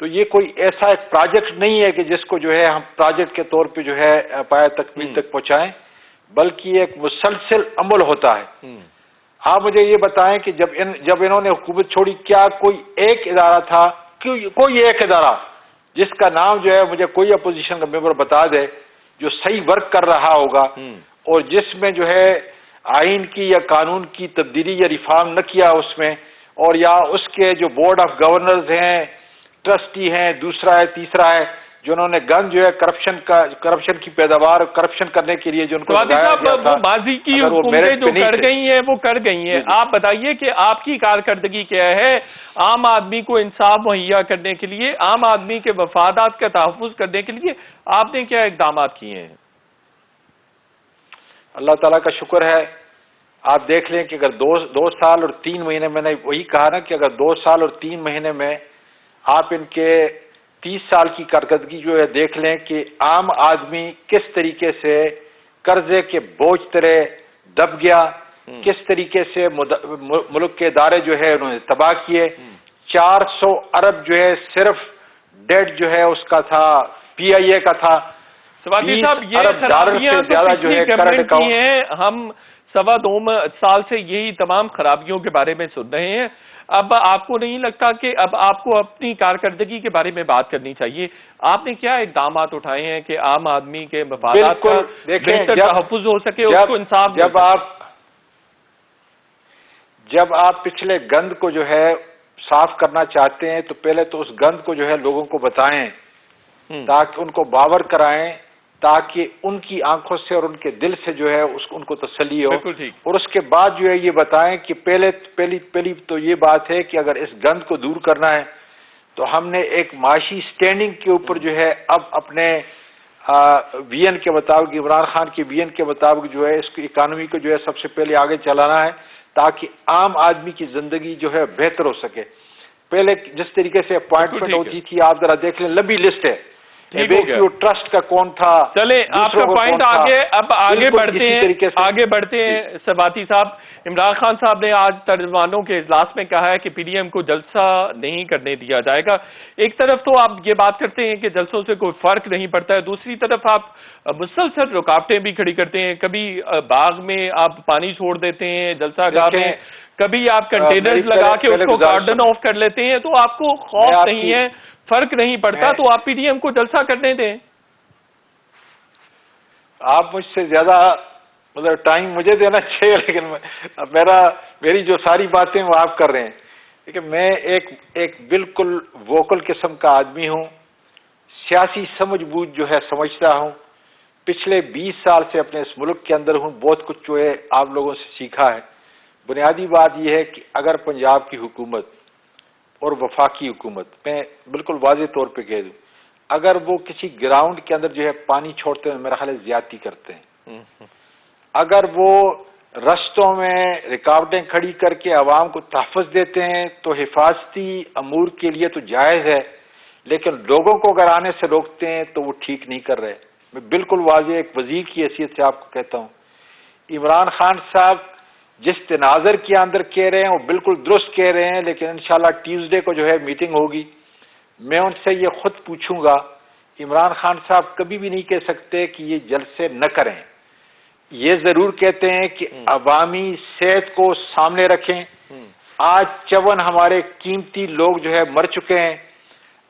تو یہ کوئی ایسا ایک پروجیکٹ نہیں ہے کہ جس کو جو ہے ہم پروجیکٹ کے طور پہ جو ہے پایہ تکمیل تک پہنچائیں، بلکہ یہ ایک مسلسل عمل ہوتا ہے۔ آپ مجھے یہ بتائیں کہ جب انہوں نے حکومت چھوڑی، کیا کوئی ایک ادارہ تھا، کوئی ایک ادارہ جس کا نام جو ہے مجھے کوئی اپوزیشن کا ممبر بتا دے جو صحیح ورک کر رہا ہوگا اور جس میں جو ہے آئین کی یا قانون کی تبدیلی یا ریفارم نہ کیا اس میں، اور یا اس کے جو بورڈ آف گورنرز ہیں، ٹرسٹی ہیں، دوسرا ہے، تیسرا ہے، جنہوں نے گن جو ہے کرپشن کی پیداوار کرپشن کرنے کے لیے جو ان کو صاحب وہ ماضی کی حکومتیں جو کر گئی ہیں وہ کر گئی ہیں، آپ بتائیے کہ آپ کی کارکردگی کیا ہے عام آدمی کو انصاف مہیا کرنے کے لیے، عام آدمی کے مفادات کا تحفظ کرنے کے لیے آپ نے کیا اقدامات کیے ہیں؟ اللہ تعالیٰ کا شکر ہے، آپ دیکھ لیں کہ اگر 2 سال اور 3 مہینے، میں نے وہی کہا نا کہ اگر 2 سال اور 3 مہینے میں آپ ان کے 30 سال کی کارکردگی جو ہے دیکھ لیں کہ عام آدمی کس طریقے سے قرضے کے بوجھ تلے دب گیا، کس طریقے سے ملک کے ادارے جو ہے انہوں نے تباہ کیے۔ 400 ارب جو ہے صرف ڈیٹ جو ہے اس کا تھا، پی آئی اے کا تھا۔ سواتی صاحب یہ خرابیاں تو پچھلی گورنمنٹ کی ہیں، ہم 2.25 سال سے یہی تمام خرابیوں کے بارے میں سن رہے ہیں۔ اب آپ کو نہیں لگتا کہ اب آپ کو اپنی کارکردگی کے بارے میں بات کرنی چاہیے؟ آپ نے کیا اقدامات اٹھائے ہیں کہ عام آدمی کے مفادات کا بہتر تحفظ ہو سکے، اس کو انصاف جب آپ پچھلے گند کو جو ہے صاف کرنا چاہتے ہیں تو پہلے تو اس گند کو جو ہے لوگوں کو بتائیں تاکہ ان کو باور کرائیں، تاکہ ان کی آنکھوں سے اور ان کے دل سے جو ہے ان کو تسلی ہو، اور اس کے بعد جو ہے یہ بتائیں کہ پہلی تو یہ بات ہے کہ اگر اس گند کو دور کرنا ہے تو ہم نے ایک معاشی سٹینڈنگ کے اوپر جو ہے اب اپنے وین کے مطابق، عمران خان کے وین کے مطابق جو ہے اس کی اکانومی کو جو ہے سب سے پہلے آگے چلانا ہے تاکہ عام آدمی کی زندگی جو ہے بہتر ہو سکے۔ پہلے جس طریقے سے اپوائنٹمنٹ ہوتی تھی آپ ذرا دیکھ لیں، لمبی لسٹ ہے، ٹرسٹ کا کون تھا۔ چلیں آپ کا پوائنٹ آگے بڑھتے ہیں سباتی صاحب۔ عمران خان صاحب نے آج ترجمانوں کے اجلاس میں کہا ہے کہ پی ڈی ایم کو جلسہ نہیں کرنے دیا جائے گا۔ ایک طرف تو آپ یہ بات کرتے ہیں کہ جلسوں سے کوئی فرق نہیں پڑتا ہے، دوسری طرف آپ مسلسل رکاوٹیں بھی کھڑی کرتے ہیں، کبھی باغ میں آپ پانی چھوڑ دیتے ہیں جلسہ گاہ میں، کبھی آپ کنٹینرز لگا کے اس کو گارڈن آف کر لیتے ہیں، تو آپ کو خوف نہیں ہے، فرق نہیں پڑتا، تو آپ پی ڈی ایم کو جلسہ کرنے دیں۔ آپ مجھ سے زیادہ ٹائم مجھے دینا چاہیے، لیکن میری جو ساری باتیں وہ آپ کر رہے ہیں۔ لیکن میں ایک بالکل ووکل قسم کا آدمی ہوں، سیاسی سمجھ بوجھ جو ہے سمجھتا ہوں، پچھلے 20 سال سے اپنے اس ملک کے اندر ہوں، بہت کچھ جو ہے آپ لوگوں سے سیکھا ہے۔ بنیادی بات یہ ہے کہ اگر پنجاب کی حکومت اور وفاقی حکومت، میں بالکل واضح طور پہ کہہ دوں، اگر وہ کسی گراؤنڈ کے اندر جو ہے پانی چھوڑتے ہیں میرا خیال ہے زیادتی کرتے ہیں، اگر وہ رستوں میں رکاوٹیں کھڑی کر کے عوام کو تحفظ دیتے ہیں تو حفاظتی امور کے لیے تو جائز ہے، لیکن لوگوں کو اگر آنے سے روکتے ہیں تو وہ ٹھیک نہیں کر رہے۔ میں بالکل واضح ایک وزیر کی حیثیت سے آپ کو کہتا ہوں، عمران خان صاحب جس تناظر کے اندر کہہ رہے ہیں وہ بالکل درست کہہ رہے ہیں، لیکن انشاءاللہ ٹیوزڈے کو جو ہے میٹنگ ہوگی، میں ان سے یہ خود پوچھوں گا۔ عمران خان صاحب کبھی بھی نہیں کہہ سکتے کہ یہ جلسے نہ کریں، یہ ضرور کہتے ہیں کہ عوامی صحت کو سامنے رکھیں۔ آج 54 ہمارے قیمتی لوگ جو ہے مر چکے ہیں۔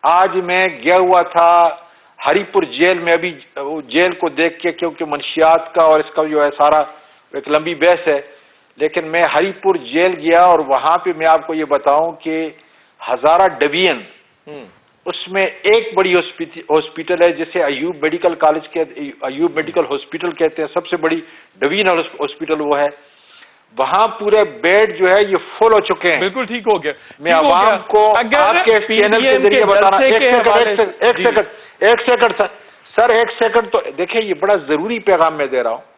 آج میں گیا ہوا تھا ہری پور جیل میں، ابھی جیل کو دیکھ کے، کیونکہ منشیات کا اور اس کا جو ہے سارا ایک لمبی بحث ہے، لیکن میں ہری پور جیل گیا اور وہاں پہ میں آپ کو یہ بتاؤں کہ ہزارہ ڈویژن، اس میں ایک بڑی ہاسپٹل ہے جسے ایوب میڈیکل کالج کے ایوب میڈیکل ہاسپٹل کہتے ہیں، سب سے بڑی ڈویژنل ہاسپٹل وہ ہے، وہاں پورے بیڈ جو ہے یہ فل ہو چکے ہیں۔ بالکل ٹھیک ہو گیا۔ میں عوام کو آپ کے چینل کے ذریعے بتانا، ایک سیکنڈ سر، ایک سیکنڈ تو دیکھیں، یہ بڑا ضروری پیغام میں دے رہا ہوں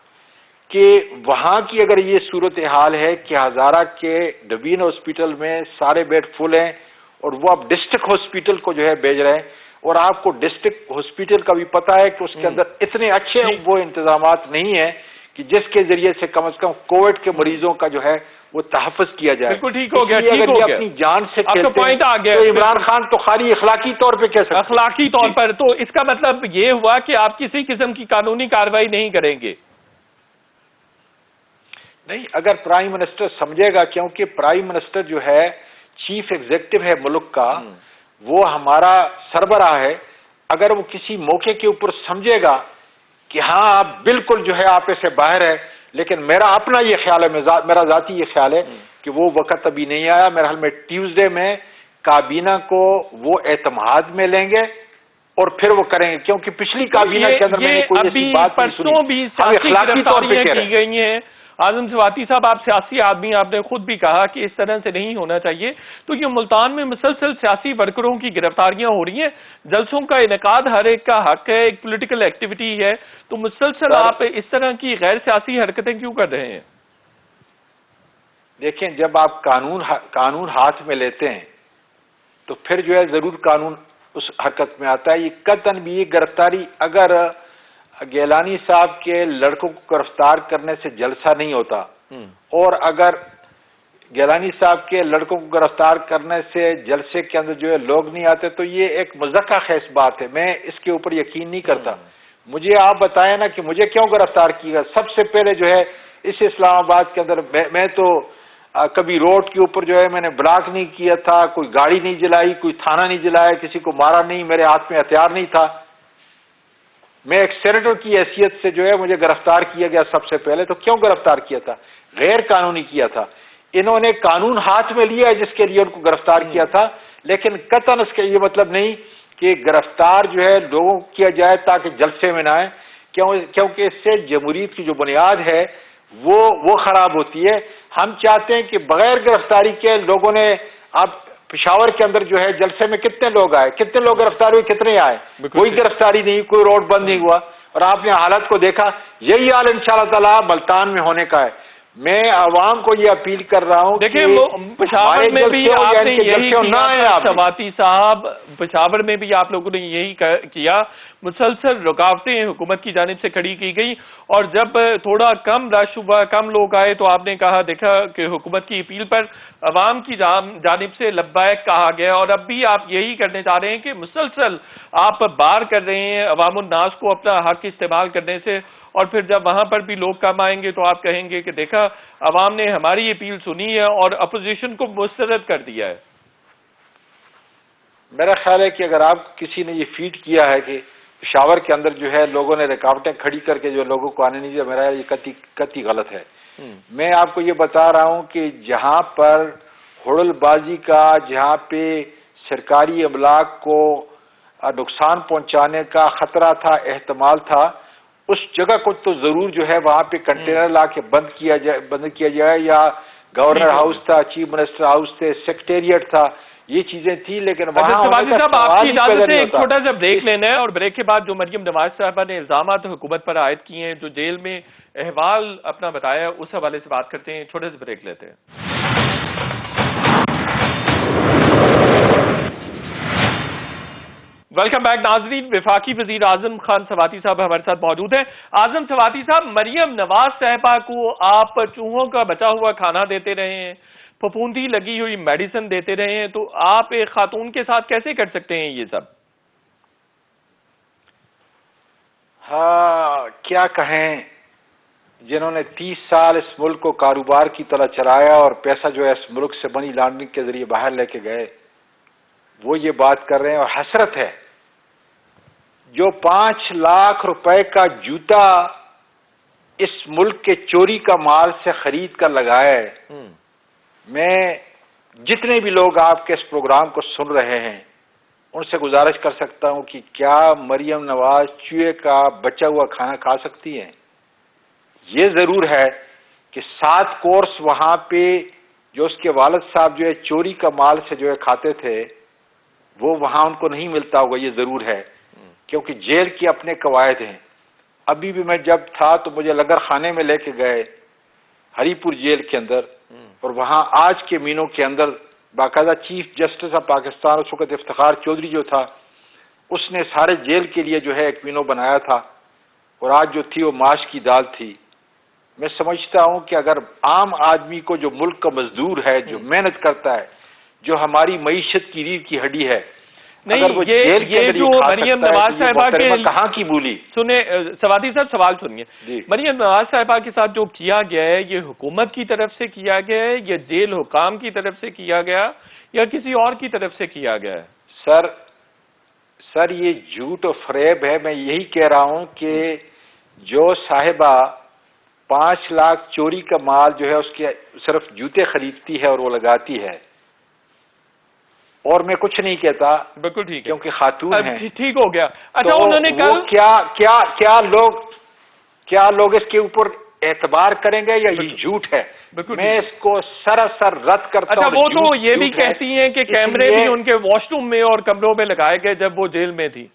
کہ وہاں کی اگر یہ صورتحال ہے کہ ہزارہ کے ڈویژن ہاسپٹل میں سارے بیڈ فل ہیں اور وہ اب ڈسٹرکٹ ہاسپٹل کو جو ہے بھیج رہے ہیں، اور آپ کو ڈسٹرکٹ ہاسپٹل کا بھی پتہ ہے کہ اس کے اندر اتنے اچھے وہ انتظامات نہیں ہیں کہ جس کے ذریعے سے کم کووڈ کے مریضوں کا جو ہے وہ تحفظ کیا جائے. بالکل ٹھیک ہو گیا، اگر ٹھیک ہو یہ گیا، اپنی جان سے آپ کا کھیلتے پوائنٹ آ گیا تو عمران خان تو خالی اخلاقی طور پہ کہہ سکتے ہیں. اخلاقی طور پر تو اس کا مطلب یہ ہوا کہ آپ کسی قسم کی قانونی کارروائی نہیں کریں گے؟ نہیں، اگر پرائم منسٹر سمجھے گا، کیونکہ پرائم منسٹر جو ہے چیف ایگزیکٹو ہے ملک کا، وہ ہمارا سربراہ ہے، اگر وہ کسی موقع کے اوپر سمجھے گا کہ ہاں آپ بالکل جو ہے آپ سے باہر ہے، لیکن میرا اپنا یہ خیال ہے، میرا ذاتی یہ خیال ہے کہ وہ وقت ابھی نہیں آیا. میرے حال میں ٹیوزڈے میں کابینہ کو وہ اعتماد میں لیں گے اور پھر وہ کریں گے، کیونکہ پچھلی کابینہ کے اندر میں نے کوئی ایسی بات نہیں سنی. پرسوں بھی ہم سیاسی اخلاقی طور پہ گرفتاریاں کہہ رہے کی ہیں. گئی ہیں. اعظم سواتی صاحب، آپ سیاسی آدمی، آپ نے خود بھی کہا کہ اس طرح سے نہیں ہونا چاہیے، تو یہ ملتان میں مسلسل سیاسی ورکروں کی گرفتاریاں ہو رہی ہیں، جلسوں کا انعقاد ہر ایک کا حق ہے، ایک پولیٹیکل ایکٹیویٹی ہے، تو مسلسل آپ اس طرح کی غیر سیاسی حرکتیں کیوں کر رہے ہیں؟ دیکھیں، جب آپ قانون ہاتھ میں لیتے ہیں تو پھر جو ہے ضرور قانون اس حرکت میں آتا ہے. یہ قطعاً بھی گرفتاری، اگر گیلانی صاحب کے لڑکوں کو گرفتار کرنے سے جلسہ نہیں ہوتا اور اگر گیلانی صاحب کے لڑکوں کو گرفتار کرنے سے جلسے کے اندر جو ہے لوگ نہیں آتے تو یہ ایک مضحکہ خیز بات ہے. میں اس کے اوپر یقین نہیں کرتا. مجھے آپ بتائیں نا کہ مجھے کیوں گرفتار کیا؟ سب سے پہلے جو ہے اس اسلام آباد کے اندر میں تو کبھی روڈ کے اوپر جو ہے میں نے بلاک نہیں کیا تھا، کوئی گاڑی نہیں جلائی، کوئی تھانہ نہیں جلایا، کسی کو مارا نہیں، میرے ہاتھ میں ہتھیار نہیں تھا. میں ایک سینیٹر کی حیثیت سے جو ہے مجھے گرفتار کیا گیا سب سے پہلے. تو کیوں گرفتار کیا تھا؟ غیر قانونی کیا تھا. انہوں نے قانون ہاتھ میں لیا ہے جس کے لیے ان کو گرفتار کیا تھا، لیکن قطعاً اس کا یہ مطلب نہیں کہ گرفتار جو ہے لوگوں کو کیا جائے تاکہ جلسے میں نہ آئے، کیونکہ اس سے جمہوریت کی جو بنیاد ہے وہ خراب ہوتی ہے. ہم چاہتے ہیں کہ بغیر گرفتاری کے لوگوں نے، اب پشاور کے اندر جو ہے جلسے میں کتنے لوگ آئے، کتنے لوگ گرفتار ہوئے، کتنے آئے؟ کوئی گرفتاری نہیں، کوئی روڈ بند نہیں ہوا. اور آپ نے حالت کو دیکھا. یہی حال انشاءاللہ تعالی ملتان میں ہونے کا ہے. میں عوام کو یہ اپیل کر رہا ہوں کہ پشاور میں بھی آپ نے یہی کیا آپ سواتی صاحب، پشاور میں بھی آپ لوگوں نے یہی کیا، مسلسل رکاوٹیں حکومت کی جانب سے کھڑی کی گئی، اور جب تھوڑا کم رش ہوا، کم لوگ آئے تو آپ نے کہا، دیکھا کہ حکومت کی اپیل پر عوام کی جانب سے لبیک کہا گیا، اور اب بھی آپ یہی کرنے جا رہے ہیں کہ مسلسل آپ بار کر رہے ہیں عوام الناس کو اپنا حق استعمال کرنے سے، اور پھر جب وہاں پر بھی لوگ کم آئیں گے تو آپ کہیں گے کہ دیکھا عوام نے ہماری اپیل سنی ہے اور اپوزیشن کو مسترد کر دیا ہے. میرا خیال ہے کہ اگر آپ کسی نے یہ فیڈ کیا ہے کہ پشاور کے اندر جو ہے لوگوں نے رکاوٹیں کھڑی کر کے جو لوگوں کو آنے نہیں دیا، میرا یہ قطعی غلط ہے. میں آپ کو یہ بتا رہا ہوں کہ جہاں پر ہوڑل بازی کا، جہاں پہ سرکاری املاک کو نقصان پہنچانے کا خطرہ تھا، احتمال تھا، اس جگہ کو تو ضرور جو ہے وہاں پہ کنٹینر لا کے بند کیا جائے، یا گورنر ہاؤس تھا، چیف منسٹر ہاؤس تھے، سیکریٹریٹ تھا، یہ چیزیں تھی، لیکن وہاں صاحب آپ کی اجازت سے ایک چھوٹا سا بریک لینا ہے، اور بریک کے بعد جو مریم نواز صاحبہ نے الزامات حکومت پر عائد کیے ہیں، جو جیل میں احوال اپنا بتایا، اس حوالے سے بات کرتے ہیں. چھوٹے سے بریک لیتے ہیں. ویلکم بیک ناظرین. وفاقی وزیر اعظم خان سواتی صاحب ہمارے ساتھ موجود ہیں. اعظم سواتی صاحب، مریم نواز صاحبہ کو آپ چوہوں کا بچا ہوا کھانا دیتے رہے ہیں، پھپھوندی لگی ہوئی میڈیسن دیتے رہے ہیں، تو آپ ایک خاتون کے ساتھ کیسے کر سکتے ہیں یہ سب؟ ہاں، کیا کہیں، جنہوں نے 30 سال اس ملک کو کاروبار کی طرح چلایا اور پیسہ جو ہے اس ملک سے منی لانڈرنگ کے ذریعے باہر لے کے گئے، وہ یہ بات کر رہے ہیں. اور حسرت ہے، جو 5 لاکھ روپے کا جوتا اس ملک کے چوری کا مال سے خرید کر لگائے. میں جتنے بھی لوگ آپ کے اس پروگرام کو سن رہے ہیں ان سے گزارش کر سکتا ہوں کہ کیا مریم نواز چوہے کا بچا ہوا کھانا کھا سکتی ہیں؟ یہ ضرور ہے کہ 7 کورس وہاں پہ جو اس کے والد صاحب جو ہے چوری کا مال سے جو ہے کھاتے تھے، وہ وہاں ان کو نہیں ملتا ہوگا، یہ ضرور ہے، کیونکہ جیل کے اپنے قواعد ہیں. ابھی بھی میں جب تھا تو مجھے لنگر خانے میں لے کے گئے ہری پور جیل کے اندر، اور وہاں آج کے مینوں کے اندر باقاعدہ چیف جسٹس آف پاکستان اس وقت افتخار چودھری جو تھا، اس نے سارے جیل کے لیے جو ہے ایک مینو بنایا تھا، اور آج جو تھی وہ ماش کی دال تھی. میں سمجھتا ہوں کہ اگر عام آدمی کو جو ملک کا مزدور ہے، جو محنت کرتا ہے، جو ہماری معیشت کی ریڑھ کی ہڈی ہے، اگر وہ جیل کے اندر جو یہ کھا مریم سکتا ہے نواز تو یہ صاحبہ کے محترمہ کہاں کی بولی؟ سنیں سوادی صاحب سوال سنیے، جی مریم نواز صاحبہ کے ساتھ جو کیا گیا ہے یہ حکومت کی طرف سے کیا گیا ہے یا جیل حکام کی طرف سے کیا گیا یا کسی اور کی طرف سے کیا گیا ہے؟ سر یہ جھوٹ و فریب ہے. میں یہی کہہ رہا ہوں کہ جو صاحبہ 5 لاکھ چوری کا مال جو ہے اس کے صرف جوتے خریدتی ہے اور وہ لگاتی ہے، اور میں کچھ نہیں کہتا بالکل ٹھیک ہے کیونکہ خاتون ہے. ٹھیک ہو گیا. اچھا تو انہوں نے وہ کل کیا لوگ اس کے اوپر اعتبار کریں گے یا یہ جھوٹ ہے؟ میں اس کو سراسر رد کرتا ہوں. اچھا وہ تو یہ بھی کہتی ہیں کہ کیمرے بھی ان کے واش روم میں اور کمروں میں لگائے گئے جب وہ جیل میں تھی.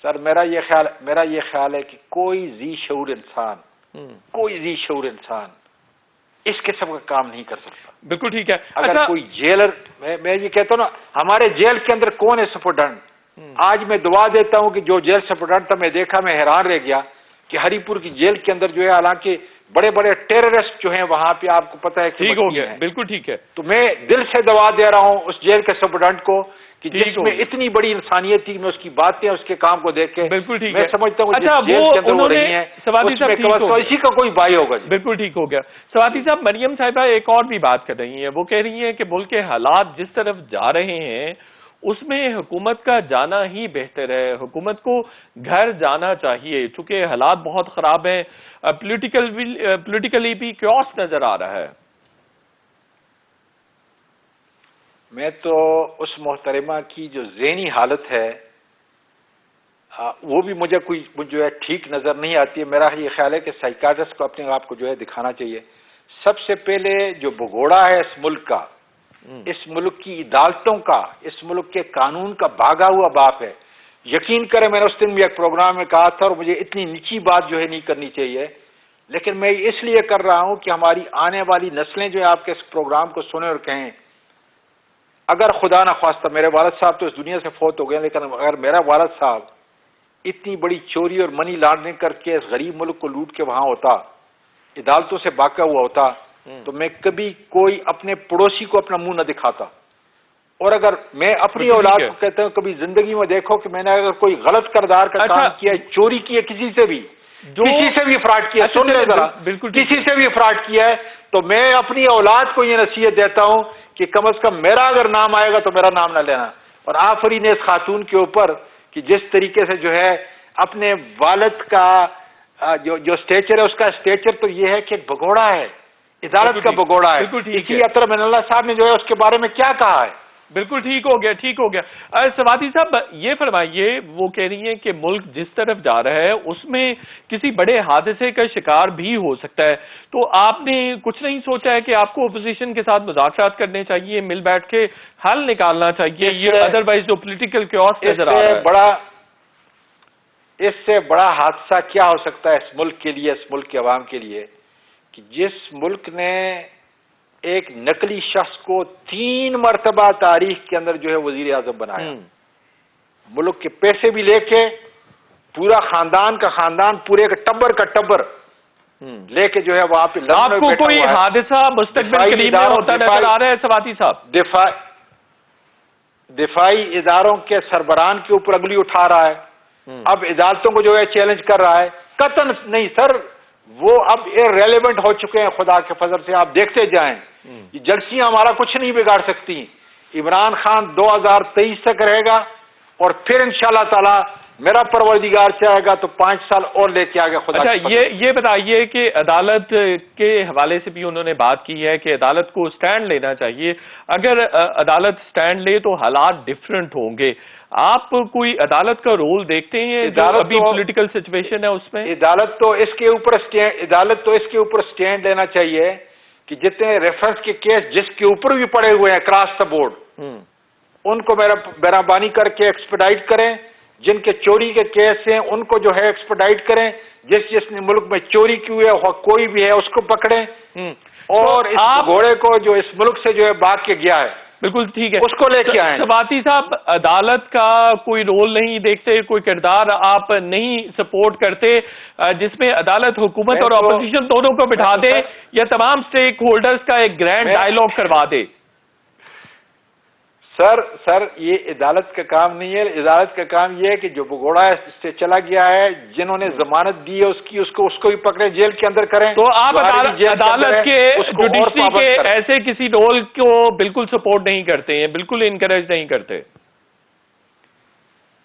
سر میرا یہ خیال ہے کہ کوئی ذی شعور انسان اس قسم کا کام نہیں کر سکتا. بالکل ٹھیک ہے. اگر کوئی جیلر، میں یہ کہتا ہوں نا، ہمارے جیل کے اندر کون ہے سپرڈنٹ؟ آج میں دعا دیتا ہوں کہ جو جیل سپرڈنٹ تھا، میں دیکھا، میں حیران رہ گیا کہ ہری پور کی جیل کے اندر جو ہے، حالانکہ بڑے بڑے ٹیررسٹ جو ہیں وہاں پہ، آپ کو پتہ ہے. ٹھیک ہو گیا، بالکل ٹھیک ہے. تو میں دل سے دعا دے رہا ہوں اس جیل کے سپرڈنٹ کو کہ جس میں اتنی بڑی انسانیت تھی، میں اس کی باتیں، اس کے کام کو دیکھ کے بالکل ٹھیک ہے. میں سمجھتا ہوں جس جیل کے اندر وہ رہی ہیں اسی کا کوئی بھائی ہوگا. بالکل ٹھیک ہو گیا. سوادی صاحب، مریم صاحبہ ایک اور بھی بات کر رہی ہیں. وہ کہہ رہی ہیں کہ ملک کے حالات جس طرف جا رہے ہیں اس میں حکومت کا جانا ہی بہتر ہے، حکومت کو گھر جانا چاہیے چونکہ حالات بہت خراب ہیں، پولیٹیکلی بھی کیوس نظر آ رہا ہے. میں تو اس محترمہ کی جو ذہنی حالت ہے وہ بھی مجھے جو ہے ٹھیک نظر نہیں آتی ہے. میرا یہ خیال ہے کہ سائیکاٹرسٹ کو اپنے آپ کو جو ہے دکھانا چاہیے. سب سے پہلے جو بگوڑا ہے اس ملک کا، اس ملک کی عدالتوں کا، اس ملک کے قانون کا بھاگا ہوا باپ ہے. یقین کریں، میں نے اس دن بھی ایک پروگرام میں کہا تھا، اور مجھے اتنی نیچی بات جو ہے نہیں کرنی چاہیے، لیکن میں اس لیے کر رہا ہوں کہ ہماری آنے والی نسلیں جو ہے آپ کے اس پروگرام کو سنیں اور کہیں، اگر خدا نہ خواستہ میرے والد صاحب تو اس دنیا سے فوت ہو گئے، لیکن اگر میرا والد صاحب اتنی بڑی چوری اور منی لانڈرنگ کر کے اس غریب ملک کو لوٹ کے وہاں ہوتا، عدالتوں سے باقی ہوا ہوتا، تو میں کبھی کوئی اپنے پڑوسی کو اپنا منہ نہ دکھاتا. اور اگر میں اپنی اولاد کو کہتا ہوں کبھی زندگی میں دیکھو کہ میں نے اگر کوئی غلط کردار کا کام کیا ہے، چوری کی ہے، کسی سے بھی فراڈ کیا ہے، سن لے ذرا، کسی سے بھی فراڈ کیا ہے، تو میں اپنی اولاد کو یہ نصیحت دیتا ہوں کہ کم از کم میرا اگر نام آئے گا تو میرا نام نہ لینا. اور آفرین اس خاتون کے اوپر کہ جس طریقے سے جو ہے اپنے والد کا جو اسٹیچر ہے، اس کا اسٹیچر تو یہ ہے کہ ایک بگوڑا ہے، عدالت کا بگوڑا ہے. اسی اطہر من اللہ صاحب نے جو ہے اس کے بارے میں کیا کہا ہے. بالکل ٹھیک ہو گیا، ٹھیک ہو گیا. سوادی صاحب یہ فرمائیے، وہ کہہ رہی ہیں کہ ملک جس طرف جا رہا ہے اس میں کسی بڑے حادثے کا شکار بھی ہو سکتا ہے، تو آپ نے کچھ نہیں سوچا ہے کہ آپ کو اپوزیشن کے ساتھ مذاکرات کرنے چاہیے، مل بیٹھ کے حل نکالنا چاہیے، یہ ادروائز جو پولیٹیکل کیوس نظر آ رہا ہے؟ اس سے بڑا حادثہ کیا ہو سکتا ہے اس ملک کے لیے، اس ملک کے عوام کے لیے، کہ جس ملک نے ایک نقلی شخص کو 3 مرتبہ تاریخ کے اندر جو ہے وزیر اعظم بنایا، ملک کے پیسے بھی لے کے، پورا خاندان کا خاندان، پورے کا ٹبر لے کے جو ہے وہاں پہ آپ کو کوئی حادثہ مستقبل قریب میں ہوتا نظر آ رہا ہے سوادی صاحب؟ دفاعی اداروں کے سربراہان کے اوپر انگلی اٹھا رہا ہے، اب عدالتوں کو جو ہے چیلنج کر رہا ہے. قطعاً نہیں سر، وہ اب ریلیونٹ ہو چکے ہیں. خدا کے فضل سے آپ دیکھتے جائیں، یہ جلسیاں ہمارا کچھ نہیں بگاڑ سکتی. عمران خان 2023 تک رہے گا، اور پھر انشاءاللہ تعالی میرا پروردگار چاہے گا تو 5 سال اور لے کے آگے. خدا یہ بتائیے کہ عدالت کے حوالے سے بھی انہوں نے بات کی ہے کہ عدالت کو سٹینڈ لینا چاہیے. اگر عدالت سٹینڈ لے تو حالات ڈیفرنٹ ہوں گے. آپ کوئی عدالت کا رول دیکھتے ہیں جو ابھی پولیٹیکل سچویشن ہے اس میں؟ عدالت تو اس کے اوپر سٹینڈ لینا چاہیے کہ جتنے ریفرنس کے کیس جس کے اوپر بھی پڑے ہوئے ہیں کراس دا بورڈ، ان کو مہربانی کر کے ایکسپیڈائٹ کریں. جن کے چوری کے کیس ہیں ان کو جو ہے ایکسپیڈائٹ کریں. جس نے ملک میں چوری کی ہوئی ہے کوئی بھی ہے اس کو پکڑیں. اور اس گھوڑے کو جو اس ملک سے جو ہے بھاگ کے گیا ہے، بالکل ٹھیک ہے، اس کو لے کے آئیں۔ سباتی صاحب، عدالت کا کوئی رول نہیں دیکھتے، کوئی کردار آپ نہیں سپورٹ کرتے جس میں عدالت حکومت اور اپوزیشن دونوں کو بٹھا دے یا تمام سٹیک ہولڈرز کا ایک گرینڈ ڈائیلاگ کروا دے؟ سر یہ عدالت کا کام نہیں ہے، عدالت کا کام یہ ہے کہ جو بگوڑا سے چلا گیا ہے، جنہوں نے ضمانت دی ہے اس کو بھی پکڑے، جیل کے اندر کریں۔ تو آپ عدالت کے جوڈیشری کے ایسے کسی رول کو بالکل سپورٹ نہیں کرتے ہیں، بالکل انکریج نہیں کرتے؟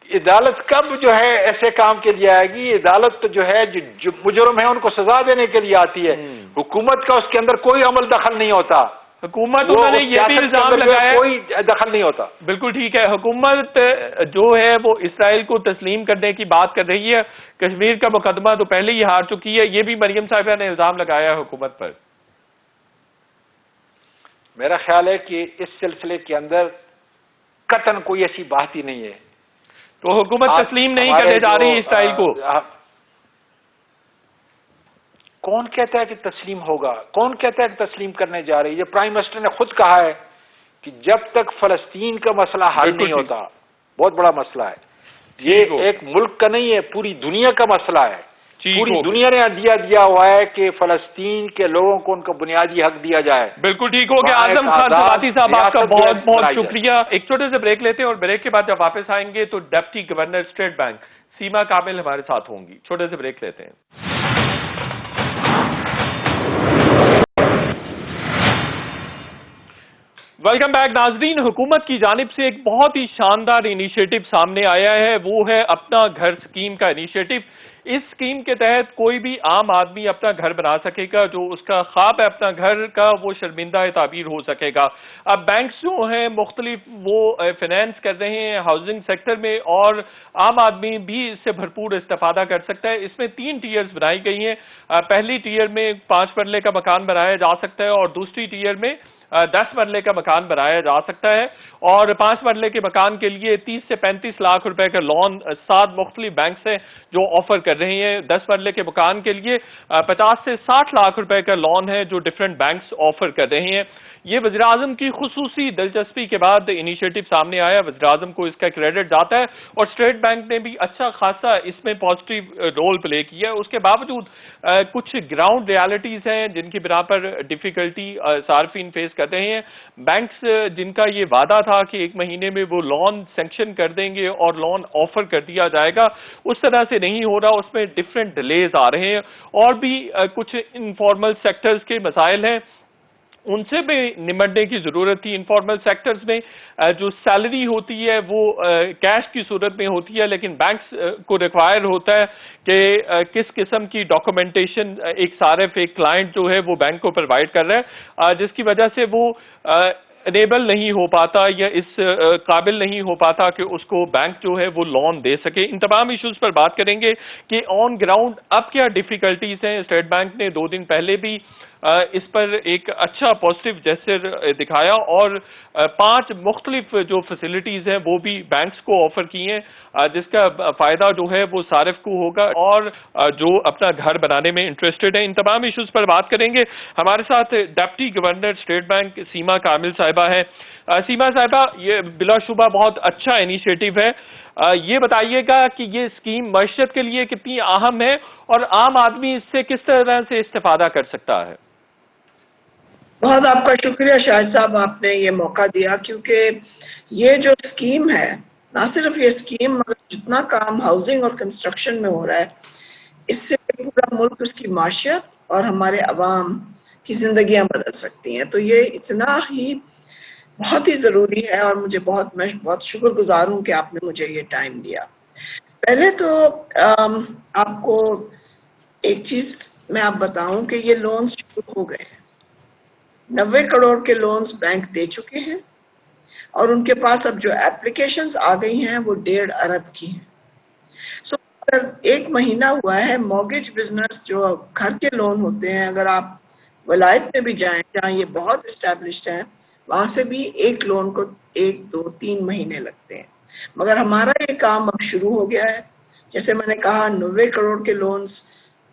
عدالت کب جو ہے ایسے کام کے لیے آئے گی؟ عدالت تو جو ہے جو مجرم ہے ان کو سزا دینے کے لیے آتی ہے، حکومت کا اس کے اندر کوئی عمل دخل نہیں ہوتا۔ حکومت، انہوں نے یہ بھی الزام لگایا ہے، کوئی دخل نہیں ہوتا۔ بالکل ٹھیک ہے، حکومت جو ہے وہ اسرائیل کو تسلیم کرنے کی بات کر رہی ہے، کشمیر کا مقدمہ تو پہلے ہی ہار چکی ہے، یہ بھی مریم صاحبہ نے الزام لگایا ہے حکومت پر۔ میرا خیال ہے کہ اس سلسلے کے اندر قطعاً کوئی ایسی بات ہی نہیں ہے۔ تو حکومت تسلیم نہیں کرنے جا رہی اسرائیل کو؟ کون کہتا ہے کہ تسلیم ہوگا؟ کون کہتا ہے کہ تسلیم کرنے جا رہی ہے؟ پرائم منسٹر نے خود کہا ہے کہ جب تک فلسطین کا مسئلہ حل نہیں ہوتا، بہت بڑا مسئلہ ہے یہ، ایک ملک کا نہیں ہے، پوری دنیا کا مسئلہ ہے۔ پوری دنیا نے دیا ہوا ہے کہ فلسطین کے لوگوں کو ان کا بنیادی حق دیا جائے۔ بالکل ٹھیک ہو گیا۔ اعظم خان سباتی صاحب، آپ کا بہت بہت شکریہ۔ ایک چھوٹے سے بریک لیتے ہیں اور بریک کے بعد جب واپس آئیں گے تو ڈپٹی گورنر اسٹیٹ بینک سیما کامل ہمارے ساتھ ہوں گی۔ چھوٹے سے بریک لیتے ہیں۔ ویلکم بیک ناظرین، حکومت کی جانب سے ایک بہت ہی شاندار انیشیٹو سامنے آیا ہے، وہ ہے اپنا گھر سکیم کا انیشیٹو۔ اس سکیم کے تحت کوئی بھی عام آدمی اپنا گھر بنا سکے گا، جو اس کا خواب ہے اپنا گھر کا، وہ شرمندہ تعبیر ہو سکے گا۔ اب بینکس جو ہیں مختلف وہ فائنینس کر رہے ہیں ہاؤسنگ سیکٹر میں، اور عام آدمی بھی اس سے بھرپور استفادہ کر سکتا ہے۔ اس میں 3 ٹیئرز بنائی گئی ہیں۔ پہلی ٹیئر میں 5 مرلے کا مکان بنایا جا سکتا ہے، اور دوسری ٹیئر میں 10 مرلے کا مکان بنایا جا سکتا ہے، اور 5 مرلے کے مکان کے لیے 30 سے 35 لاکھ روپے کا لون 7 مختلف بینکس ہیں جو آفر کر رہے ہیں۔ 10 مرلے کے مکان کے لیے 50 سے 60 لاکھ روپے کا لون ہے جو ڈیفرنٹ بینکس آفر کر رہے ہیں۔ یہ وزیراعظم کی خصوصی دلچسپی کے بعد انیشیٹو سامنے آیا، وزیراعظم کو اس کا کریڈٹ جاتا ہے، اور اسٹیٹ بینک نے بھی اچھا خاصا اس میں پازیٹیو رول پلے کیا ہے۔ اس کے باوجود کچھ گراؤنڈ ریالٹیز ہیں جن کی بنا پر ڈیفیکلٹی صارفین فیس کر رہے ہیں۔ بینکس جن کا یہ وعدہ تھا کہ 1 مہینے میں وہ لون سینکشن کر دیں گے اور لون آفر کر دیا جائے گا، اس طرح سے نہیں ہو رہا، اس میں ڈیفرنٹ ڈیلیز آ رہے ہیں، اور بھی کچھ انفارمل سیکٹرز کے مسائل ہیں، ان سے بھی نمٹنے کی ضرورت تھی۔ انفارمل سیکٹرز میں جو سیلری ہوتی ہے وہ کیش کی صورت میں ہوتی ہے، لیکن بینکس کو ریکوائر ہوتا ہے کہ کس قسم کی ڈاکومنٹیشن ایک صارف، ایک کلائنٹ جو ہے وہ بینک کو پرووائڈ کر رہا ہے، جس کی وجہ سے وہ انیبل نہیں ہو پاتا یا اس قابل نہیں ہو پاتا کہ اس کو بینک جو ہے وہ لون دے سکے۔ ان تمام ایشوز پر بات کریں گے کہ آن گراؤنڈ اب کیا ڈیفیکلٹیز ہیں۔ اسٹیٹ بینک نے 2 دن پہلے بھی اس پر ایک اچھا پازیٹیو جیسچر دکھایا، اور 5 مختلف جو فیسلٹیز ہیں وہ بھی بینکس کو آفر کی ہیں، جس کا فائدہ جو ہے وہ صارف کو ہوگا اور جو اپنا گھر بنانے میں انٹرسٹڈ ہیں۔ ان تمام ایشوز پر بات کریں گے۔ ہمارے ساتھ ڈپٹی گورنر اسٹیٹ بینک سیما کامل صاحبہ ہے۔ سیما صاحبہ، یہ بلا شبہ بہت اچھا انیشیٹو ہے، یہ بتائیے گا کہ یہ اسکیم معیشت کے لیے کتنی اہم ہے اور عام آدمی اس سے کس طرح سے استفادہ کر سکتا ہے؟ بہت آپ کا شکریہ شاہد صاحب، آپ نے یہ موقع دیا، کیونکہ یہ جو اسکیم ہے، نہ صرف یہ اسکیم مگر جتنا کام ہاؤسنگ اور کنسٹرکشن میں ہو رہا ہے، اس سے پورا ملک، اس کی معیشت اور ہمارے عوام کی زندگیاں بدل سکتی ہیں۔ تو یہ اتنا ہی بہت ہی ضروری ہے، اور میں بہت شکر گزار ہوں کہ آپ نے مجھے یہ ٹائم دیا۔ پہلے تو آپ کو ایک چیز میں آپ بتاؤں کہ یہ لونز شروع ہو گئے ہیں، 90 کروڑ کے لونز بینک دے چکے ہیں، اور ان کے پاس اب جو اپلیکیشنز آ گئی ہیں وہ 1.5 ارب کی ہیں۔ اگر 1 مہینہ ہوا ہے، مارگیج بزنس جو گھر کے لون ہوتے ہیں، اگر آپ ولایت میں بھی جائیں جہاں یہ بہت اسٹیبلشڈ ہے، وہاں سے بھی ایک لون کو 1، 2، 3 مہینے لگتے ہیں، مگر ہمارا یہ کام اب شروع ہو گیا ہے۔ جیسے میں نے کہا، 90 کروڑ کے لونز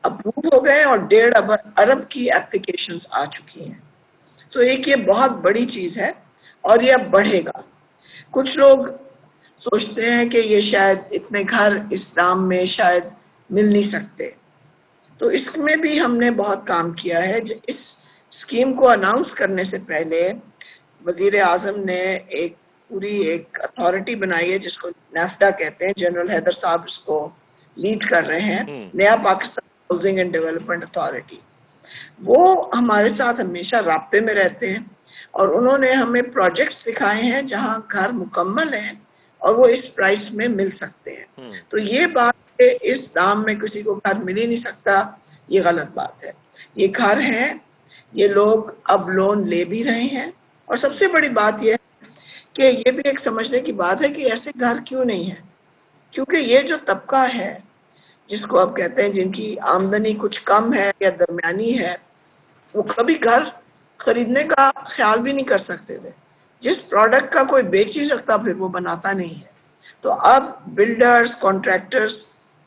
اپروو ہو گئے اور 1.5 ارب کی اپلیکیشنز آ چکی ہیں۔ تو ایک یہ بہت بڑی چیز ہے، اور یہ اب بڑھے گا. کچھ لوگ سوچتے ہیں کہ یہ شاید اتنے گھر اس دام میں شاید مل نہیں سکتے. تو اس میں بھی ہم نے بہت کام کیا ہے. اس اسکیم کو اناؤنس کرنے سے پہلے وزیر اعظم نے پوری ایک اتھارٹی بنائی ہے جس کو نیفڈا کہتے ہیں. جنرل حیدر صاحب اس کو لیڈ کر رہے ہیں, نیا Pakistan housing and development authority. وہ ہمارے ساتھ ہمیشہ رابطے میں رہتے ہیں اور انہوں نے ہمیں پروجیکٹس دکھائے ہیں جہاں گھر مکمل ہیں اور وہ اس پرائس میں مل سکتے ہیں. تو یہ بات کہ اس دام میں کسی کو گھر مل ہی نہیں سکتا, یہ غلط بات ہے. یہ گھر ہیں, یہ لوگ اب لون لے بھی رہے ہیں. اور سب سے بڑی بات یہ ہے کہ یہ بھی ایک سمجھنے کی بات ہے کہ ایسے گھر کیوں نہیں ہیں, کیونکہ یہ جو طبقہ ہے جس کو آپ کہتے ہیں جن کی آمدنی کچھ کم ہے یا درمیانی ہے, وہ کبھی گھر خریدنے کا خیال بھی نہیں کر سکتے تھے. جس پروڈکٹ کا کوئی بیچ نہیں سکتا پھر وہ بناتا نہیں ہے. تو اب بلڈرز, کانٹریکٹرز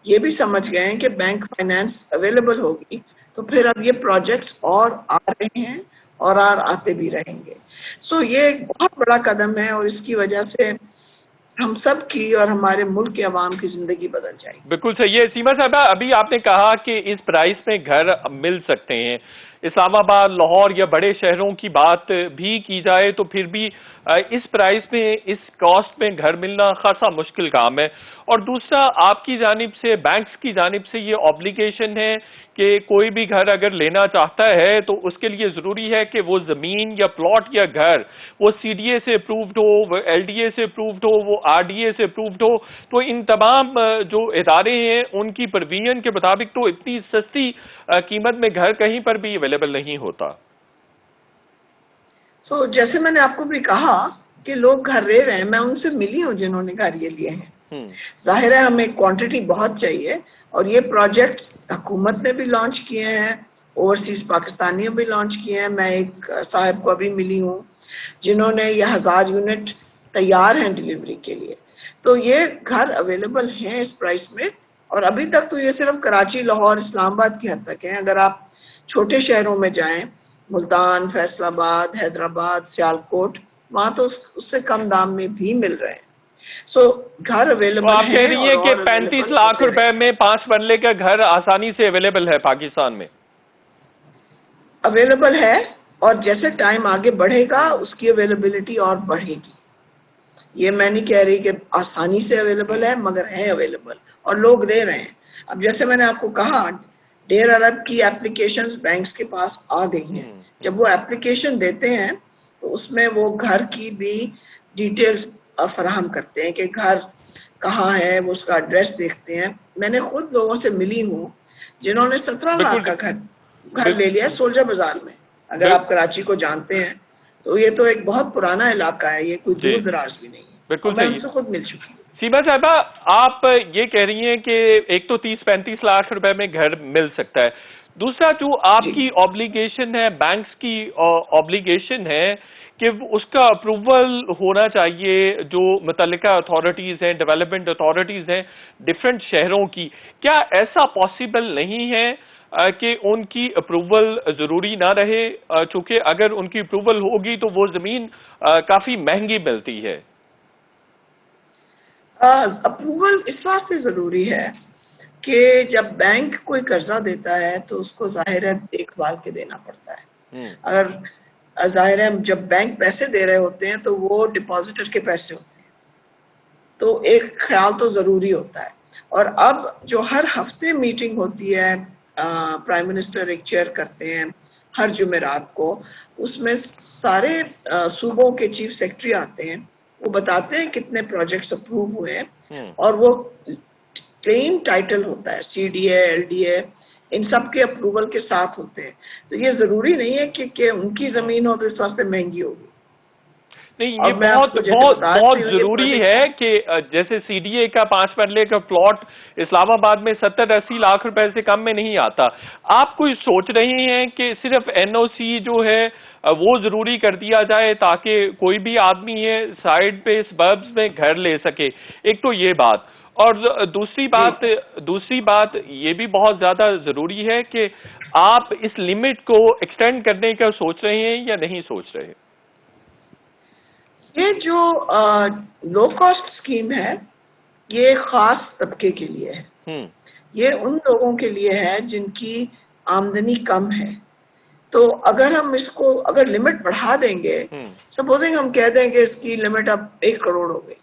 یہ بھی سمجھ گئے ہیں کہ بینک فائنانس اویلیبل ہوگی تو پھر اب یہ پروجیکٹس اور آ رہے ہیں اور آتے بھی رہیں گے. سو یہ ایک بہت بڑا قدم ہے اور اس کی وجہ سے ہم سب کی اور ہمارے ملک کے عوام کی زندگی بدل جائے گی. بالکل صحیح ہے. سیما صاحبہ, ابھی آپ نے کہا کہ اس پرائس میں گھر مل سکتے ہیں. اسلام آباد, لاہور یا بڑے شہروں کی بات بھی کی جائے تو پھر بھی اس پرائس میں, اس کاسٹ میں گھر ملنا خاصا مشکل کام ہے. اور دوسرا, آپ کی جانب سے, بینکس کی جانب سے یہ آبلیگیشن ہے کہ کوئی بھی گھر اگر لینا چاہتا ہے تو اس کے لیے ضروری ہے کہ وہ زمین یا پلاٹ یا گھر وہ سی ڈی اے سے اپرووڈ ہو, وہ ایل ڈی اے سے اپرووڈ ہو, وہ آر ڈی اے سے اپرووڈ ہو. تو ان تمام جو ادارے ہیں ان کی پرویژن کے مطابق تو اتنی سستی قیمت میں گھر کہیں پر بھی اویلیبل نہیں ہوتا. سو جیسے میں نے آپ کو بھی کہا کہ لوگ گھر لے رہے ہیں, میں ان سے ملی ہوں جنہوں نے گھر یہ لیے ہیں. ظاہر ہے ہمیں کوانٹٹی بہت چاہیے اور یہ پروجیکٹ حکومت نے بھی لانچ کیے ہیں, اوورسیز پاکستانیوں بھی لانچ کیے ہیں. میں ایک صاحب کو ابھی ملی ہوں جنہوں نے یہ 1000 یونٹ تیار ہیں ڈیلیوری کے لیے. تو یہ گھر اویلیبل ہیں اس پرائس میں. اور ابھی تک تو یہ صرف کراچی, لاہور, اسلام آباد کی حد تک ہیں. اگر آپ چھوٹے شہروں میں جائیں, ملتان, فیصل آباد, حیدرآباد, سیالکوٹ, وہاں تو اس سے کم دام میں بھی مل رہے ہیں. سو گھر اویلیبل ہیں. آپ کہہ رہی ہیں کہ 35 لاکھ روپے میں 5 مرلے کا گھر آسانی سے اویلیبل ہے پاکستان میں. اویلیبل ہے اور جیسے ٹائم آگے بڑھے گا اس کی اویلیبلٹی اور بڑھے گی. یہ میں نہیں کہہ رہی کہ آسانی سے اویلیبل ہے, مگر ہے اویلیبل اور لوگ دے رہے ہیں. اب جیسے میں نے آپ کو کہا 1.5 ارب کی اپلیکیشنز بینکس کے پاس آ گئی ہیں. جب وہ اپلیکیشن دیتے ہیں تو اس میں وہ گھر کی بھی ڈیٹیلز فراہم کرتے ہیں کہ گھر کہاں ہے, وہ اس کا ایڈریس دیکھتے ہیں. میں نے خود لوگوں سے ملی ہوں جنہوں نے 17 لاکھ کا گھر لے لیا سولجر بازار میں. اگر آپ کراچی کو جانتے ہیں تو یہ تو ایک بہت پرانا علاقہ ہے, یہ کوئی دور دراز بھی نہیں ہے. بالکل میں ان سے خود مل چکی ہوں. سیما صاحبہ, آپ یہ کہہ رہی ہیں کہ ایک تو 30-35 لاکھ روپے میں گھر مل سکتا ہے. دوسرا جو آپ کی آبلیگیشن ہے, بینکس کی آبلیگیشن ہے کہ اس کا اپروول ہونا چاہیے جو متعلقہ اتھارٹیز ہیں, ڈیولپمنٹ اتھارٹیز ہیں ڈفرینٹ شہروں کی. کیا ایسا پاسبل نہیں ہے کہ ان کی اپروول ضروری نہ رہے, چونکہ اگر ان کی اپروول ہوگی تو وہ زمین کافی مہنگی ملتی ہے؟ اپروول اس واسطے ضروری ہے کہ جب بینک کوئی قرضہ دیتا ہے تو اس کو ظاہر ہے دیکھ بھال کے دینا پڑتا ہے. اگر ظاہر ہے جب بینک پیسے دے رہے ہوتے ہیں تو وہ ڈپازیٹر کے پیسے ہوتے ہیں, تو ایک خیال تو ضروری ہوتا ہے. اور اب جو ہر ہفتے میٹنگ ہوتی ہے, پرائم منسٹر ایک چیئر کرتے ہیں ہر جمعرات کو, اس میں سارے صوبوں کے چیف سیکرٹری آتے ہیں, وہ بتاتے ہیں کتنے پروجیکٹس اپروو ہوئے ہیں اور وہ کلیم ٹائٹل ہوتا ہے, C D A, L D A, ان سب کے اپروول کے ساتھ ہوتے ہیں. تو یہ ضروری نہیں ہے کہ ان کی زمین ہو تو اس واسطے مہنگی ہوگی. نہیں, یہ بہت ضروری ہے کہ جیسے سی ڈی اے کا 5 مرلے کا پلاٹ اسلام آباد میں 70-80 لاکھ روپے سے کم میں نہیں آتا. آپ کوئی سوچ رہے ہیں کہ صرف این او سی جو ہے وہ ضروری کر دیا جائے تاکہ کوئی بھی آدمی ہے سائڈ پہ سبربز میں گھر لے سکے؟ ایک تو یہ بات. اور دوسری بات یہ بھی بہت زیادہ ضروری ہے کہ آپ اس لمٹ کو ایکسٹینڈ کرنے کا سوچ رہے ہیں یا نہیں سوچ رہے؟ یہ جو لو کاسٹ اسکیم ہے یہ خاص طبقے کے لیے ہے. یہ ان لوگوں کے لیے ہے جن کی آمدنی کم ہے. تو اگر ہم اس کو اگر لمٹ بڑھا دیں گے، سپوزنگ ہم کہہ دیں کہ اس کی لمٹ اب 1 کروڑ ہو گئی،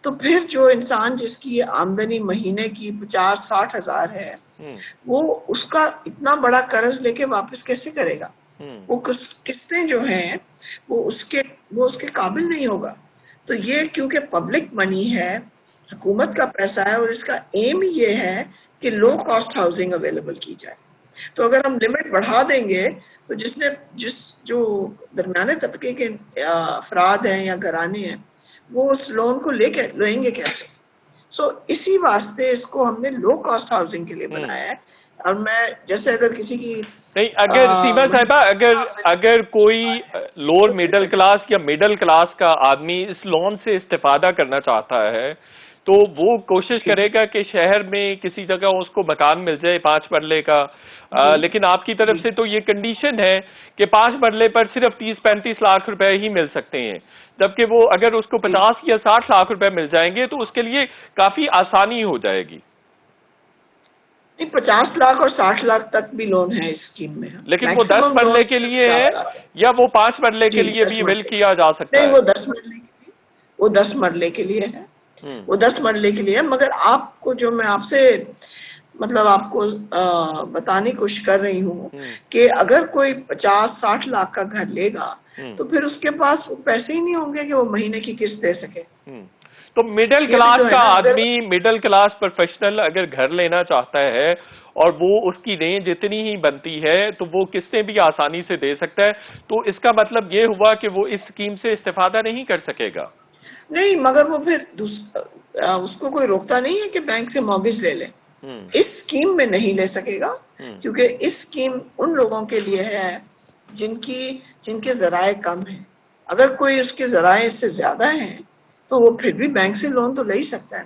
تو پھر جو انسان جس کی آمدنی مہینے کی 50-60 ہزار ہے، وہ اس کا اتنا بڑا قرض لے کے واپس کیسے کرے گا؟ وہ قسطیں جو ہیں وہ اس کے قابل نہیں ہوگا. تو یہ کیونکہ پبلک منی ہے، حکومت کا پیسہ ہے، اور اس کا ایم ہی یہ ہے کہ لو کاسٹ ہاؤسنگ اویلیبل کی جائے. تو اگر ہم لمٹ بڑھا دیں گے تو جو درمیانے طبقے کے افراد ہیں یا گھرانے ہیں وہ اس لون کو لیں گے کیسے؟ سو اسی واسطے اس کو ہم نے لو کاسٹ ہاؤسنگ کے لیے بنایا ہے. اور میں جیسے اگر کسی کی نہیں، اگر سیما صاحبہ اگر کوئی لوور مڈل کلاس یا مڈل کلاس کا آدمی اس لون سے استفادہ کرنا چاہتا ہے تو وہ کوشش کرے گا کہ شہر میں کسی جگہ اس کو مکان مل جائے 5 مرلے کا، لیکن آپ کی طرف سے تو یہ کنڈیشن ہے کہ 5 مرلے پر صرف 30-35 لاکھ روپے ہی مل سکتے ہیں، جبکہ وہ اگر اس کو 50 یا 60 لاکھ روپے مل جائیں گے تو اس کے لیے کافی آسانی ہو جائے گی. 50 لاکھ اور 60 لاکھ تک بھی لون ہے اس اسکیم میں. لیکن وہ 10 مرلے کے لیے ہے یا وہ 5 مرلے کے لیے بھی اویل کیا جا سکتا ہے؟ نہیں، وہ 10 مرلے کے لیے ہے. وہ 10 مرلے کے لیے. مگر آپ کو جو میں آپ سے مطلب آپ کو بتانے کی کوشش کر رہی ہوں کہ اگر کوئی 50-60 لاکھ کا گھر لے گا تو پھر اس کے پاس پیسے ہی نہیں ہوں گے کہ وہ مہینے کی قسط دے سکے. تو مڈل کلاس کا آدمی، مڈل کلاس پروفیشنل اگر گھر لینا چاہتا ہے اور وہ اس کی رینج اتنی ہی بنتی ہے تو وہ قسطیں بھی آسانی سے دے سکتا ہے. تو اس کا مطلب یہ ہوا کہ وہ اس اسکیم سے استفادہ نہیں کر سکے گا؟ نہیں، مگر وہ پھر اس کو کوئی روکتا نہیں ہے کہ بینک سے مارگیج لے لے. اس اسکیم میں نہیں لے سکے گا کیونکہ اس اسکیم ان لوگوں کے لیے ہے جن کے ذرائع کم ہیں. اگر کوئی اس کے ذرائع اس سے زیادہ ہیں تو وہ پھر بھی بینک سے لون تو لے ہی سکتا ہے.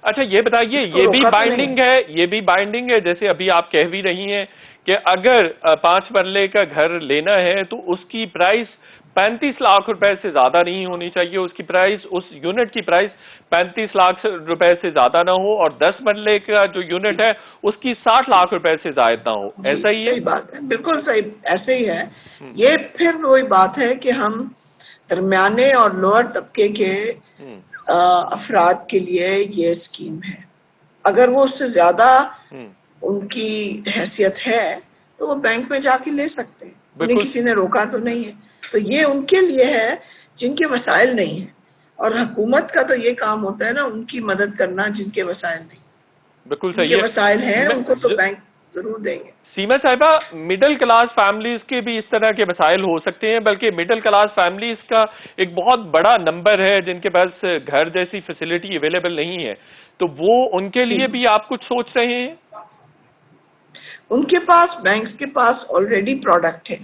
اچھا یہ بتائیے، یہ بھی بائنڈنگ ہے جیسے ابھی آپ کہہ بھی رہی ہیں کہ اگر 5 مرلے کا گھر لینا ہے تو اس کی پرائس 35 لاکھ روپے سے زیادہ نہیں ہونی چاہیے، اس کی پرائس، اس یونٹ کی پرائس 35 لاکھ روپے سے زیادہ نہ ہو، اور 10 مرلے کا جو یونٹ ہے اس کی 60 لاکھ روپے سے زائد نہ ہو. ایسا ہی ہے؟ صحیح بات ہے، بالکل صحیح، ایسے ہی ہے. یہ پھر وہی بات ہے کہ ہم درمیانے اور لوور طبقے کے افراد کے لیے یہ اسکیم ہے. اگر وہ اس سے زیادہ ان کی حیثیت ہے تو وہ بینک میں جا کے لے سکتے ہیں، انہیں کسی نے روکا تو نہیں ہے. تو یہ ان کے لیے ہے جن کے وسائل نہیں ہیں، اور حکومت کا تو یہ کام ہوتا ہے نا ان کی مدد کرنا جن کے وسائل نہیں. بالکل صحیح ہے، جن کے وسائل ہیں ان کو تو بینک ضرور دیں گے. سیما صاحبہ، مڈل کلاس فیملیز کے بھی اس طرح کے مسائل ہو سکتے ہیں، بلکہ مڈل کلاس فیملیز کا ایک بہت بڑا نمبر ہے جن کے پاس گھر جیسی فیسلٹی اویلیبل نہیں ہے، تو وہ ان کے لیے بھی آپ کچھ سوچ رہے ہیں؟ ان کے پاس بینکس کے پاس آلریڈی پروڈکٹ ہے،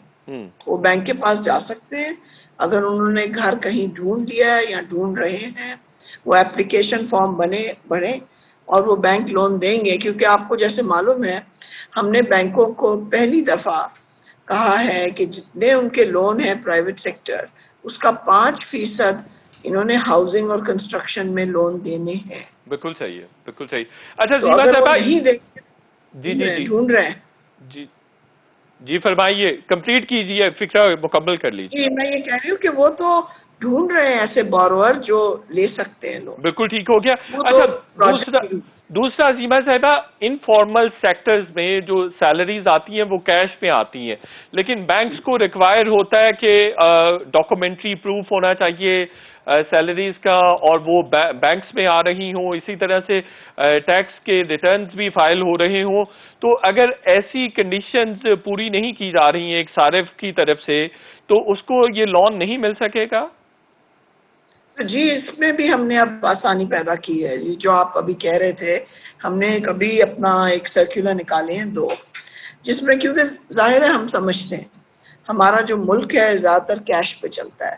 وہ بینک کے پاس جا سکتے ہیں. اگر انہوں نے گھر کہیں ڈھونڈ لیا ہے یا ڈھونڈ رہے ہیں، وہ ایپلیکیشن فارم بھریں اور وہ بینک لون دیں گے. کیونکہ آپ کو جیسے معلوم ہے ہم نے بینکوں کو پہلی دفعہ کہا ہے کہ جتنے ان کے لون ہیں پرائیویٹ سیکٹر اس کا 5% انہوں نے ہاؤسنگ اور کنسٹرکشن میں لون دینے ہیں. بالکل صحیح ہے، بالکل صحیح. اچھا سیما صاحبہ، جی ڈھونڈ رہے ہیں. جی فرمائیے، کمپلیٹ کیجیے، فکرہ مکمل کر لیجیے. جی میں یہ کہہ رہی ہوں کہ وہ تو ڈھونڈ رہے ہیں ایسے بورور جو لے سکتے ہیں لوگ. بالکل ٹھیک ہو گیا. اچھا دوسرا سیما صاحبہ، انفارمل سیکٹرز میں جو سیلریز آتی ہیں وہ کیش میں آتی ہیں، لیکن بینکس کو ریکوائر ہوتا ہے کہ ڈاکومنٹری پروف ہونا چاہیے سیلریز کا، اور وہ بینکس میں آ رہی ہوں، اسی طرح سے ٹیکس کے ریٹرنز بھی فائل ہو رہے ہوں. تو اگر ایسی کنڈیشنز پوری نہیں کی جا رہی ہیں ایک صارف کی طرف سے تو اس کو یہ لون نہیں مل سکے گا؟ جی اس میں بھی ہم نے اب آسانی پیدا کی ہے. جی جو آپ ابھی کہہ رہے تھے، ہم نے کبھی اپنا ایک سرکولر نکالے ہیں 2، جس میں کیونکہ ظاہر ہے ہم سمجھتے ہیں ہمارا جو ملک ہے زیادہ تر کیش پہ چلتا ہے.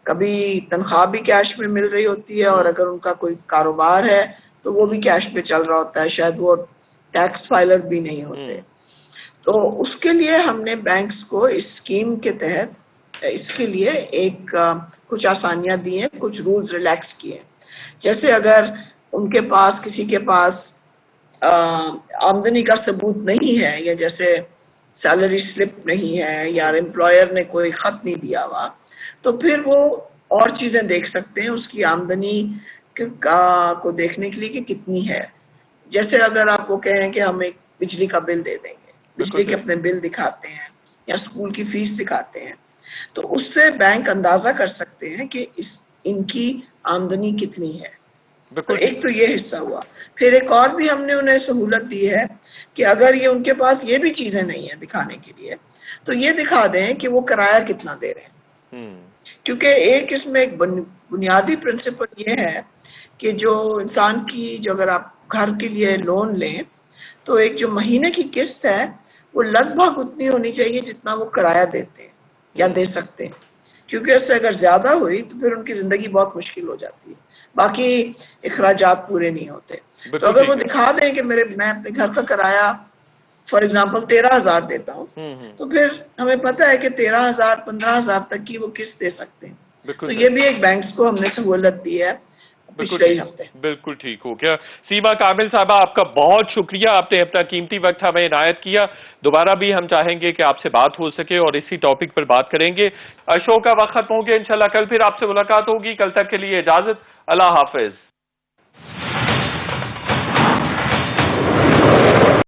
کبھی تنخواہ بھی کیش میں مل رہی ہوتی ہے، اور اگر ان کا کوئی کاروبار ہے تو وہ بھی کیش پہ چل رہا ہوتا ہے، شاید وہ ٹیکس فائلر بھی نہیں ہوتے. تو اس کے لیے ہم نے بینکس کو اس اسکیم کے تحت اس کے لیے کچھ آسانیاں دی ہیں, کچھ رولز ریلیکس کیے ہیں. جیسے اگر ان کے پاس کسی کے پاس آمدنی کا ثبوت نہیں ہے, یا جیسے سیلری سلپ نہیں ہے, یا امپلائر نے کوئی خط نہیں دیا ہوا, تو پھر وہ اور چیزیں دیکھ سکتے ہیں اس کی آمدنی کو دیکھنے کے لیے کہ کتنی ہے. جیسے اگر آپ کو کہیں کہ ہم ایک بجلی کا بل دے دیں گے, بجلی کے اپنے بل دکھاتے ہیں یا اسکول کی فیس دکھاتے ہیں, تو اس سے بینک اندازہ کر سکتے ہیں کہ ان کی آمدنی کتنی ہے. تو ایک تو یہ حصہ ہوا. پھر ایک اور بھی ہم نے انہیں سہولت دی ہے کہ اگر یہ ان کے پاس یہ بھی چیزیں نہیں ہیں دکھانے کے لیے, تو یہ دکھا دیں کہ وہ کرایہ کتنا دے رہے ہیں. کیونکہ اس میں ایک بنیادی پرنسپل یہ ہے کہ جو انسان کی, جو اگر آپ گھر کے لیے لون لیں تو ایک جو مہینے کی قسط ہے وہ لگ بھگ اتنی ہونی چاہیے جتنا وہ کرایہ دیتے ہیں یا دے سکتے ہیں, کیونکہ اس سے اگر زیادہ ہوئی تو پھر ان کی زندگی بہت مشکل ہو جاتی ہے, باقی اخراجات پورے نہیں ہوتے. تو اگر وہ دکھا دیں کہ میں اپنے گھر کا کرایہ فار ایگزامپل 13,000 دیتا ہوں, تو پھر ہمیں پتہ ہے کہ 13,000 15,000 تک کی وہ قسط دے سکتے ہیں. تو یہ بھی ایک بینکس کو ہم نے سہولت دی ہے پچھلے ہی ہفتے. بالکل ٹھیک ہو گیا. سیما کامل صاحبہ, آپ کا بہت شکریہ, آپ نے اپنا قیمتی وقت ہمیں عنایت کیا. دوبارہ بھی ہم چاہیں گے کہ آپ سے بات ہو سکے اور اسی ٹاپک پر بات کریں گے. شو کا وقت ختم ہو گیا, انشاءاللہ کل پھر آپ سے ملاقات ہوگی. کل تک کے لیے اجازت, اللہ حافظ.